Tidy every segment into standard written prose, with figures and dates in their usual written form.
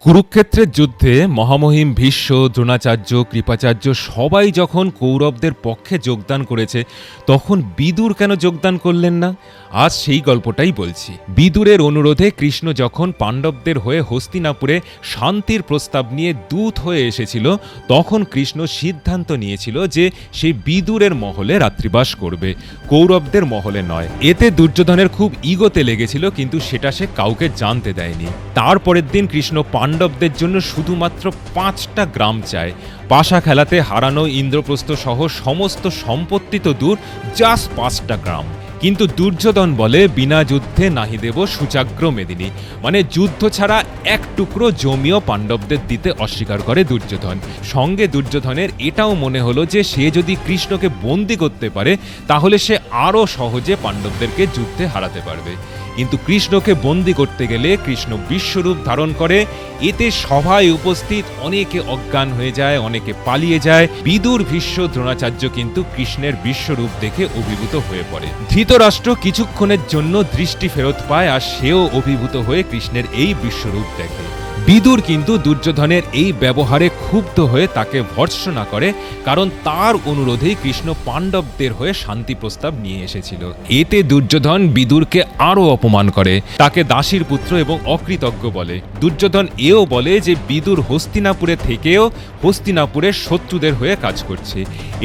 কুরুক্ষেত্রের যুদ্ধে মহামহিম ভীষ্ম, দ্রোণাচার্য, কৃপাচার্য সবাই যখন কৌরবদের পক্ষে যোগদান করেছে, তখন বিদুর কেন যোগদান করলেন না? আজ সেই গল্পটাই বলছি। বিদুরের অনুরোধে কৃষ্ণ যখন পাণ্ডবদের হয়ে হস্তিনাপুরে শান্তির প্রস্তাব নিয়ে দূত হয়ে এসেছিল, তখন কৃষ্ণ সিদ্ধান্ত নিয়েছিল যে সে বিদুরের মহলে রাত্রিবাস করবে, কৌরবদের মহলে নয়। এতে দুর্যোধনের খুব ইগোতে লেগেছিল, কিন্তু সেটা সে কাউকে জানতে দেয়নি। তারপরের দিন কৃষ্ণ পাণ্ডবদের জন্য শুধুমাত্র 5টা গ্রাম চায়। পাশা খেলাতে হারানো ইন্দ্রপ্রস্থ সহ সমস্ত সম্পত্তি তো দূর, জাস্ট 5টা গ্রাম। কিন্তু দুর্যোধন বলে, বিনা যুদ্ধে নাহি দেব সুচাগ্র মেদিনী। মানে যুদ্ধ ছাড়া এক টুকরো জমিও পাণ্ডবদের দিতে অস্বীকার করে দুর্যোধন। সঙ্গে দুর্যোধনের এটাও মনে হলো যে সে যদি কৃষ্ণকে বন্দী করতে পারে, তাহলে সে আরও সহজে পাণ্ডবদেরকে যুদ্ধে হারাতে পারবে। কিন্তু কৃষ্ণকে বন্দী করতে গেলে কৃষ্ণ বিশ্বরূপ ধারণ করে। এতে সভায় উপস্থিত অনেকে অজ্ঞান হয়ে যায়, অনেকে পালিয়ে যায়। বিদুর, ভীষ্ম, দ্রোণাচার্য কিন্তু কৃষ্ণের বিশ্বরূপ দেখে অভিভূত হয়ে পড়ে। ধৃতরাষ্ট্র কিছুক্ষণের জন্য দৃষ্টি ফেরত পায়, আর সেও অভিভূত হয়ে কৃষ্ণের এই বিশ্বরূপ দেখে। বিদুর কিন্তু দুর্যোধনের এই ব্যবহারে ক্ষুব্ধ হয়ে তাকে ভর্ৎসনা করে, কারণ তার অনুরোধেই কৃষ্ণ পাণ্ডবদের হয়ে শান্তি প্রস্তাব নিয়ে এসেছিল। এতে দুর্যোধন বিদুরকে আরও অপমান করে, তাকে দাসীর পুত্র এবং অকৃতজ্ঞ বলে। দুর্যোধন এও বলে যে বিদুর হস্তিনাপুরে থেকেও হস্তিনাপুরের শত্রুদের হয়ে কাজ করছে।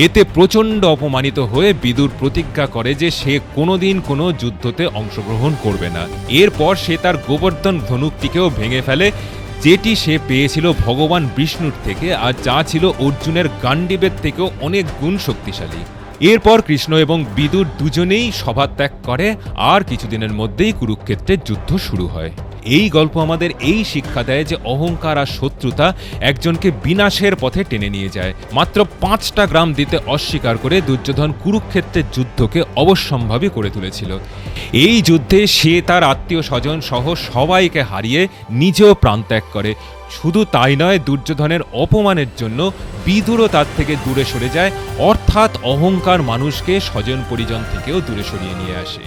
এতে প্রচণ্ড অপমানিত হয়ে বিদুর প্রতিজ্ঞা করে যে সে কোনোদিন কোনো যুদ্ধতে অংশগ্রহণ করবে না। এরপর সে তার গোবর্ধন ধনুকটিকেও ভেঙে ফেলে, যেটি সে পেয়েছিল ভগবান বিষ্ণুর থেকে, আর যা ছিল অর্জুনের গান্ডীবের থেকেও অনেক গুণ শক্তিশালী। এরপর কৃষ্ণ এবং বিদুর দুজনেই সভা ত্যাগ করে, আর কিছুদিনের মধ্যেই কুরুক্ষেত্রের যুদ্ধ শুরু হয়। এই গল্প আমাদের এই শিক্ষা দেয় যে অহংকার আর শত্রুতা একজনকে বিনাশের পথে টেনে নিয়ে যায়। মাত্র 5টা গ্রাম দিতে অস্বীকার করে দুর্যোধন কুরুক্ষেত্রের যুদ্ধকে অবশ্যম্ভাবী করে তুলেছিল। এই যুদ্ধে সে তার আত্মীয় স্বজন সহ সবাইকে হারিয়ে নিজেও প্রাণত্যাগ করে। শুধু তাই নয়, দুর্যোধনের অপমানের জন্য বিদুরও তার থেকে দূরে সরে যায়, অর্থাৎ অহংকার মানুষকে স্বজন পরিজন থেকেও দূরে সরিয়ে নিয়ে আসে।